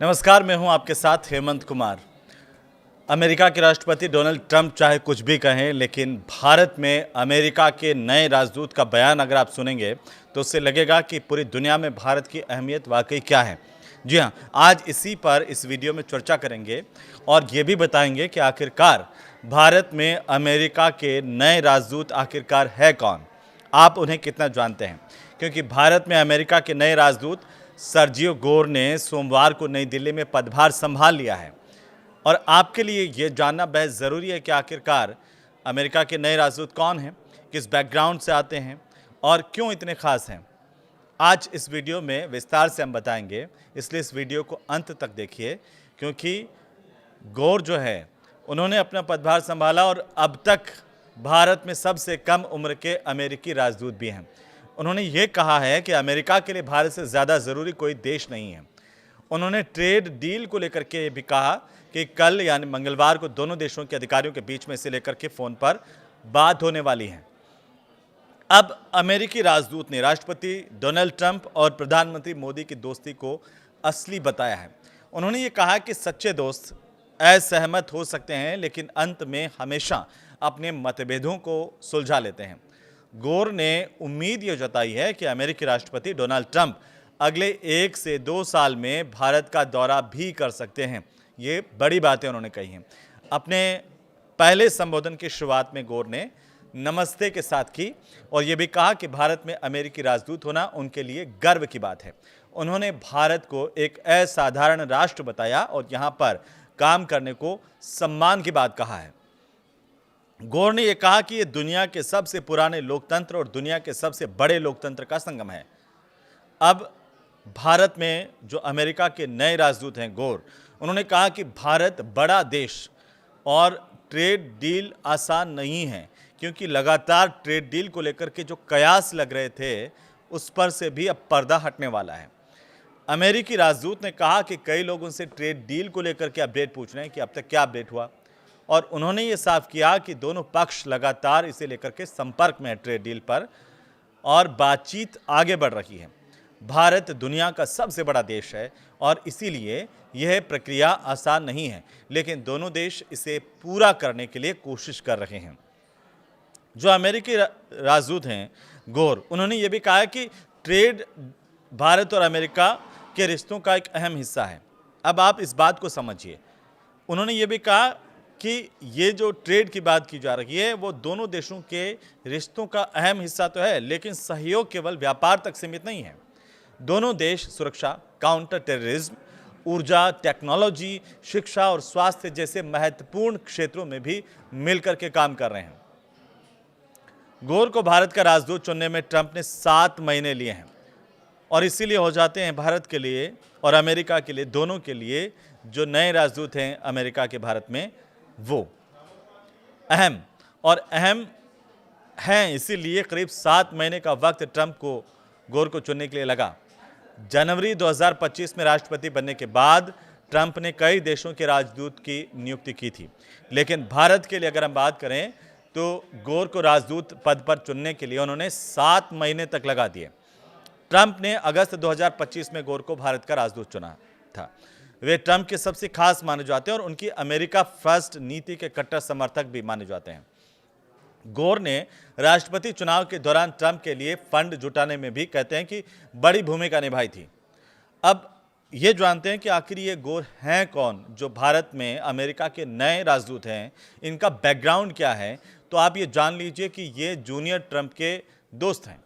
नमस्कार, मैं हूं आपके साथ हेमंत कुमार। अमेरिका के राष्ट्रपति डोनाल्ड ट्रंप चाहे कुछ भी कहें, लेकिन भारत में अमेरिका के नए राजदूत का बयान अगर आप सुनेंगे तो उससे लगेगा कि पूरी दुनिया में भारत की अहमियत वाकई क्या है। जी हाँ, आज इसी पर इस वीडियो में चर्चा करेंगे और ये भी बताएंगे कि आखिरकार भारत में अमेरिका के नए राजदूत आखिरकार है कौन, आप उन्हें कितना जानते हैं। क्योंकि भारत में अमेरिका के नए राजदूत सर्जियो गोर ने सोमवार को नई दिल्ली में पदभार संभाल लिया है और आपके लिए ये जानना बेहद ज़रूरी है कि आखिरकार अमेरिका के नए राजदूत कौन हैं, किस बैकग्राउंड से आते हैं और क्यों इतने खास हैं। आज इस वीडियो में विस्तार से हम बताएंगे, इसलिए इस वीडियो को अंत तक देखिए। क्योंकि गोर जो है उन्होंने अपना पदभार संभाला और अब तक भारत में सबसे कम उम्र के अमेरिकी राजदूत भी हैं। उन्होंने ये कहा है कि अमेरिका के लिए भारत से ज़्यादा ज़रूरी कोई देश नहीं है। उन्होंने ट्रेड डील को लेकर के भी कहा कि कल यानी मंगलवार को दोनों देशों के अधिकारियों के बीच में इसे लेकर के फ़ोन पर बात होने वाली है। अब अमेरिकी राजदूत ने राष्ट्रपति डोनाल्ड ट्रंप और प्रधानमंत्री मोदी की दोस्ती को असली बताया है। उन्होंने ये कहा कि सच्चे दोस्त असहमत हो सकते हैं, लेकिन अंत में हमेशा अपने मतभेदों को सुलझा लेते हैं। गोर ने उम्मीद ये जताई है कि अमेरिकी राष्ट्रपति डोनाल्ड ट्रंप अगले 1 से 2 साल में भारत का दौरा भी कर सकते हैं। ये बड़ी बातें उन्होंने कही हैं। अपने पहले संबोधन की शुरुआत में गोर ने नमस्ते के साथ की और ये भी कहा कि भारत में अमेरिकी राजदूत होना उनके लिए गर्व की बात है। उन्होंने भारत को एक असाधारण राष्ट्र बताया और यहाँ पर काम करने को सम्मान की बात कहा है। गोर ने यह कहा कि यह दुनिया के सबसे पुराने लोकतंत्र और दुनिया के सबसे बड़े लोकतंत्र का संगम है। अब भारत में जो अमेरिका के नए राजदूत हैं गोर, उन्होंने कहा कि भारत बड़ा देश और ट्रेड डील आसान नहीं है, क्योंकि लगातार ट्रेड डील को लेकर के जो कयास लग रहे थे उस पर से भी अब पर्दा हटने वाला है। अमेरिकी राजदूत ने कहा कि कई लोगों से ट्रेड डील को लेकर के अपडेट पूछ रहे हैं कि अब तक क्या अपडेट हुआ, और उन्होंने ये साफ किया कि दोनों पक्ष लगातार इसे लेकर के संपर्क में है ट्रेड डील पर और बातचीत आगे बढ़ रही है। भारत दुनिया का सबसे बड़ा देश है और इसीलिए यह प्रक्रिया आसान नहीं है, लेकिन दोनों देश इसे पूरा करने के लिए कोशिश कर रहे हैं। जो अमेरिकी राजदूत हैं गोर, उन्होंने ये भी कहा कि ट्रेड भारत और अमेरिका के रिश्तों का एक अहम हिस्सा है। अब आप इस बात को समझिए। उन्होंने ये भी कहा कि ये जो ट्रेड की बात की जा रही है वो दोनों देशों के रिश्तों का अहम हिस्सा तो है, लेकिन सहयोग केवल व्यापार तक सीमित नहीं है। दोनों देश सुरक्षा, काउंटर टेररिज्म, ऊर्जा, टेक्नोलॉजी, शिक्षा और स्वास्थ्य जैसे महत्वपूर्ण क्षेत्रों में भी मिलकर के काम कर रहे हैं। गोर को भारत का राजदूत चुनने में ट्रंप ने 7 महीने लिए हैं और इसीलिए हो जाते हैं भारत के लिए और अमेरिका के लिए, दोनों के लिए जो नए राजदूत हैं अमेरिका के भारत में, वो अहम हैं। इसीलिए करीब 7 महीने का वक्त ट्रंप को गोर को चुनने के लिए लगा। जनवरी 2025 में राष्ट्रपति बनने के बाद ट्रंप ने कई देशों के राजदूत की नियुक्ति की थी, लेकिन भारत के लिए अगर हम बात करें तो गोर को राजदूत पद पर चुनने के लिए उन्होंने 7 महीने तक लगा दिए। ट्रंप ने अगस्त 2025 में गोर को भारत का राजदूत चुना था। वे ट्रंप के सबसे खास माने जाते हैं और उनकी अमेरिका फर्स्ट नीति के कट्टर समर्थक भी माने जाते हैं। गोर ने राष्ट्रपति चुनाव के दौरान ट्रंप के लिए फंड जुटाने में भी कहते हैं कि बड़ी भूमिका निभाई थी। अब ये जानते हैं कि आखिर ये गोर हैं कौन जो भारत में अमेरिका के नए राजदूत हैं, इनका बैकग्राउंड क्या है। तो आप ये जान लीजिए कि ये जूनियर ट्रंप के दोस्त हैं।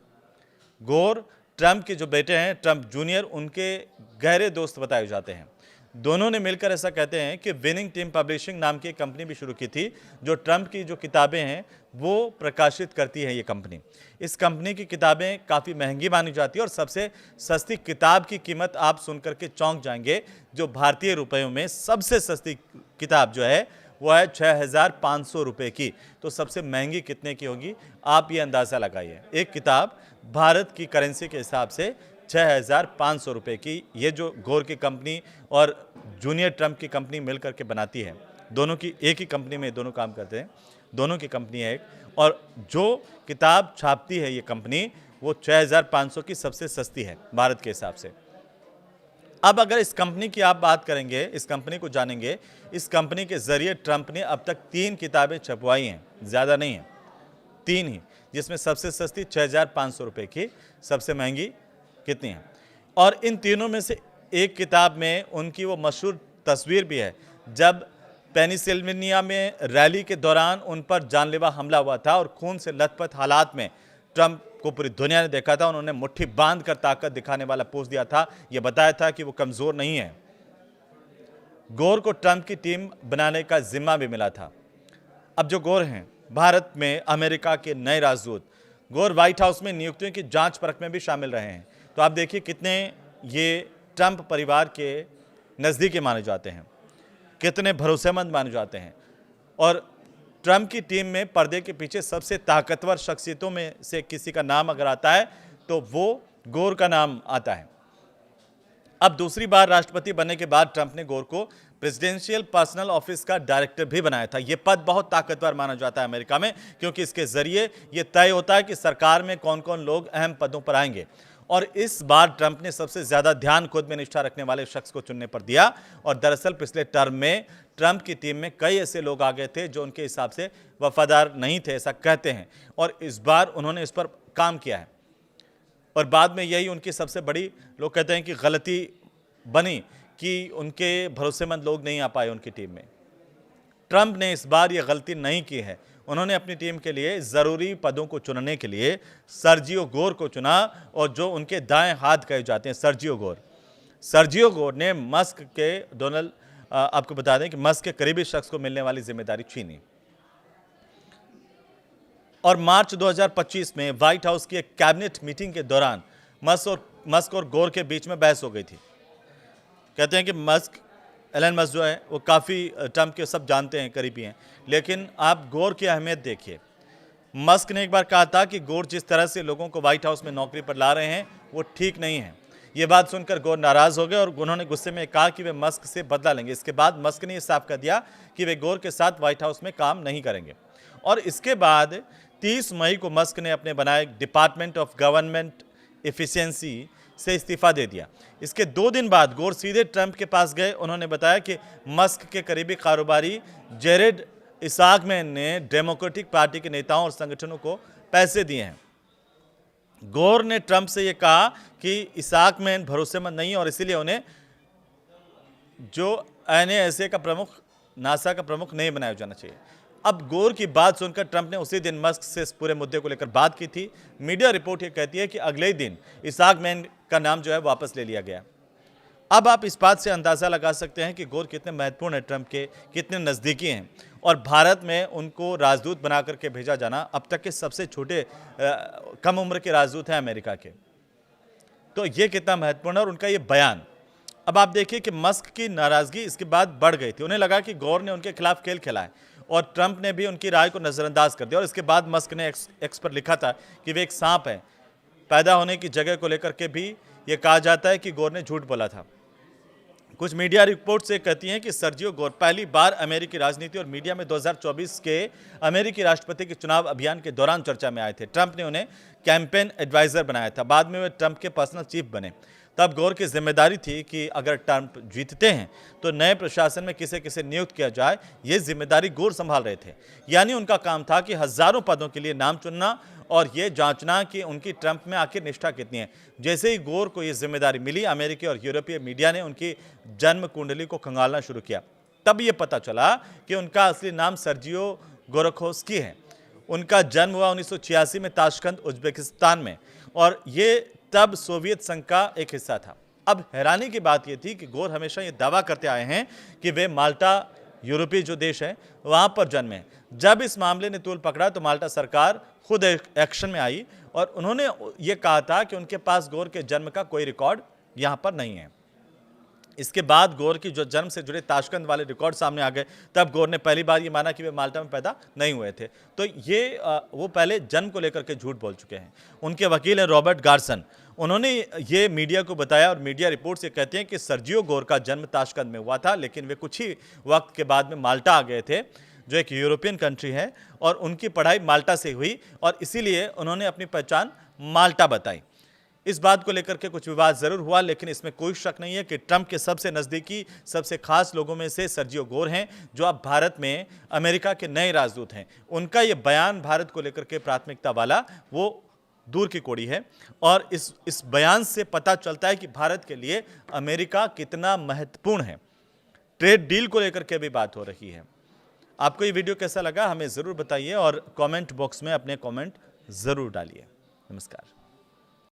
गोर ट्रंप के जो बेटे हैं ट्रंप जूनियर, उनके गहरे दोस्त बताए जाते हैं। दोनों ने मिलकर ऐसा कहते हैं कि विनिंग टीम पब्लिशिंग नाम की एक कंपनी भी शुरू की थी, जो ट्रंप की जो किताबें हैं वो प्रकाशित करती है। ये कंपनी, इस कंपनी की किताबें काफ़ी महंगी मानी जाती है और सबसे सस्ती किताब की कीमत आप सुनकर के चौंक जाएंगे। जो भारतीय रुपयों में सबसे सस्ती किताब जो है वो है 6,500 रुपये की। तो सबसे महंगी कितने की होगी आप ये अंदाज़ा लगाइए। एक किताब भारत की करेंसी के हिसाब से 6,500 रुपये की, ये जो गोर की कंपनी और जूनियर ट्रंप की कंपनी मिलकर के बनाती है। दोनों की एक ही कंपनी में दोनों काम करते हैं, दोनों की कंपनी है एक, और जो किताब छापती है ये कंपनी वो 6,500 की सबसे सस्ती है भारत के हिसाब से। अब अगर इस कंपनी की आप बात करेंगे, इस कंपनी को जानेंगे, इस कंपनी के जरिए ट्रंप ने अब तक 3 किताबें छपवाई हैं, ज़्यादा नहीं है, 3 ही, जिसमें सबसे सस्ती 6,500 रुपये की, सबसे महंगी कितनी है। और इन तीनों में से एक किताब में उनकी वो मशहूर तस्वीर भी है जब पेनिसिल्वेनिया में रैली के दौरान उन पर जानलेवा हमला हुआ था और खून से लथपथ हालात में ट्रंप को पूरी दुनिया ने देखा था। उन्होंने मुट्ठी बांध कर ताकत दिखाने वाला पोज दिया था, यह बताया था कि वो कमजोर नहीं है। गोर को ट्रंप की टीम बनाने का जिम्मा भी मिला था। अब जो गोर हैं भारत में अमेरिका के नए राजदूत, गोर व्हाइट हाउस में नियुक्तियों की जांच परख में भी शामिल रहे हैं। तो आप देखिए कितने ये ट्रंप परिवार के नज़दीकी माने जाते हैं, कितने भरोसेमंद माने जाते हैं। और ट्रंप की टीम में पर्दे के पीछे सबसे ताकतवर शख्सियतों में से किसी का नाम अगर आता है तो वो गोर का नाम आता है। अब दूसरी बार राष्ट्रपति बनने के बाद ट्रंप ने गोर को प्रेसिडेंशियल पर्सनल ऑफिस का डायरेक्टर भी बनाया था। यह पद बहुत ताकतवर माना जाता है अमेरिका में, क्योंकि इसके जरिए यह तय होता है कि सरकार में कौन कौन लोग अहम पदों पर आएंगे। और इस बार ट्रंप ने सबसे ज्यादा ध्यान खुद में निष्ठा रखने वाले शख्स को चुनने पर दिया। और दरअसल पिछले टर्म में ट्रंप की टीम में कई ऐसे लोग आ गए थे जो उनके हिसाब से वफादार नहीं थे, ऐसा कहते हैं। और इस बार उन्होंने इस पर काम किया है और बाद में यही उनकी सबसे बड़ी, लोग कहते हैं कि गलती बनी कि उनके भरोसेमंद लोग नहीं आ पाए उनकी टीम में। ट्रंप ने इस बार यह गलती नहीं की है। उन्होंने अपनी टीम के लिए ज़रूरी पदों को चुनने के लिए सर्जियो गोर को चुना, और जो उनके दाएं हाथ कहे जाते हैं सर्जियो गोर ने मस्क के आपको बता दें कि मस्क के करीबी शख्स को मिलने वाली जिम्मेदारी छीनी। और मार्च 2025 में व्हाइट हाउस की एक कैबिनेट मीटिंग के दौरान मस्क और गोर के बीच में बहस हो गई थी। कहते हैं कि एलन मस्क जो है वो काफ़ी ट्रंप के सब जानते हैं, करीबी हैं, लेकिन आप गोर की अहमियत देखिए। मस्क ने एक बार कहा था कि गोर जिस तरह से लोगों को व्हाइट हाउस में नौकरी पर ला रहे हैं वो ठीक नहीं है। ये बात सुनकर गोर नाराज हो गए और उन्होंने गुस्से में कहा कि वे मस्क से बदला लेंगे। इसके बाद मस्क ने यह साफ कर दिया कि वे गोर के साथ व्हाइट हाउस में काम नहीं करेंगे। और इसके बाद 30 मई को मस्क ने अपने बनाए डिपार्टमेंट ऑफ गवर्नमेंट एफिशिएंसी से इस्तीफा दे दिया। इसके 2 दिन बाद गोर सीधे ट्रंप के पास गए। उन्होंने बताया कि मस्क के करीबी कारोबारी जेरेड इसाकमैन ने डेमोक्रेटिक पार्टी के नेताओं और संगठनों को पैसे दिए हैं। गोर ने ट्रंप से यह कहा कि इसाकमैन भरोसेमंद नहीं और इसीलिए उन्हें जो NASA का प्रमुख, नासा का प्रमुख नहीं बनाया जाना चाहिए। अब गोर की बात सुनकर ट्रंप ने उसी दिन मस्क से इस पूरे मुद्दे को लेकर बात की थी। मीडिया रिपोर्ट ये कहती है कि अगले ही दिन इसाकमैन का नाम जो है वापस ले लिया गया। अब आप इस बात से अंदाजा लगा सकते हैं कि गोर कितने महत्वपूर्ण है, ट्रंप के कितने नज़दीकी हैं। और भारत में उनको राजदूत बना करके भेजा जाना, अब तक के सबसे छोटे कम उम्र के राजदूत हैं अमेरिका के। तो ये कितना महत्वपूर्ण है और उनका ये बयान। अब आप देखिए कि मस्क की नाराजगी इसके बाद बढ़ गई थी। उन्हें लगा कि गोर ने उनके खिलाफ खेल खेला है और ट्रंप ने भी उनकी राय को नज़रअंदाज कर दिया। और इसके बाद मस्क ने एक्स पर लिखा था कि वे एक सांप है। पैदा होने की जगह को लेकर के भी ये कहा जाता है कि गोर ने झूठ बोला था। कुछ मीडिया रिपोर्ट से कहती हैं कि सर्जियो गोर पहली बार अमेरिकी राजनीति और मीडिया में 2024 के अमेरिकी राष्ट्रपति के चुनाव अभियान के दौरान चर्चा में आए थे। ट्रंप ने उन्हें कैंपेन एडवाइजर बनाया था। बाद में वे ट्रंप के पर्सनल चीफ बने। तब गोर की जिम्मेदारी थी कि अगर ट्रंप जीतते हैं तो नए प्रशासन में किसे किसे नियुक्त किया जाए। ये जिम्मेदारी गोर संभाल रहे थे। यानी उनका काम था कि हजारों पदों के लिए नाम चुनना और ये जांचना कि उनकी ट्रंप में आखिर निष्ठा कितनी है। जैसे ही गोर को ये जिम्मेदारी मिली, अमेरिकी और यूरोपीय मीडिया ने उनकी जन्म कुंडली को खंगालना शुरू किया। तब ये पता चला कि उनका असली नाम सर्जियो गोरखोस्की है। उनका जन्म हुआ 1986 में ताशकंद, उज्बेकिस्तान में, और ये तब सोवियत संघ का एक हिस्सा था। अब हैरानी की बात यह थी कि गोर हमेशा ये दावा करते आए हैं कि वे माल्टा, यूरोपीय जो देश है, वहां पर जन्मे। जब इस मामले ने तूल पकड़ा तो माल्टा सरकार खुद एक्शन में आई और उन्होंने ये कहा था कि उनके पास गोर के जन्म का कोई रिकॉर्ड यहां पर नहीं है। इसके बाद गोर की जो जन्म से जुड़े ताशकंद वाले रिकॉर्ड सामने आ गए। तब गोर ने पहली बार ये माना कि वे माल्टा में पैदा नहीं हुए थे। तो ये वो पहले जन्म को लेकर के झूठ बोल चुके हैं। उनके वकील हैं रॉबर्ट गार्सन। उन्होंने ये मीडिया को बताया और मीडिया रिपोर्ट से कहते हैं कि सर्जियो गोर का जन्म ताशकंद में हुआ था, लेकिन वे कुछ ही वक्त के बाद में माल्टा आ गए थे, जो एक यूरोपियन कंट्री है, और उनकी पढ़ाई माल्टा से हुई और इसीलिए उन्होंने अपनी पहचान माल्टा बताई। इस बात को लेकर के कुछ विवाद जरूर हुआ, लेकिन इसमें कोई शक नहीं है कि ट्रंप के सबसे नजदीकी, सबसे खास लोगों में से सर्जियो गोर हैं, जो अब भारत में अमेरिका के नए राजदूत हैं। उनका यह बयान भारत को लेकर के प्राथमिकता वाला वो दूर की कौड़ी है, और इस बयान से पता चलता है कि भारत के लिए अमेरिका कितना महत्वपूर्ण है। ट्रेड डील को लेकर के भी बात हो रही है। आपको ये वीडियो कैसा लगा हमें जरूर बताइए, और कमेंट बॉक्स में अपने कमेंट जरूर डालिए। नमस्कार।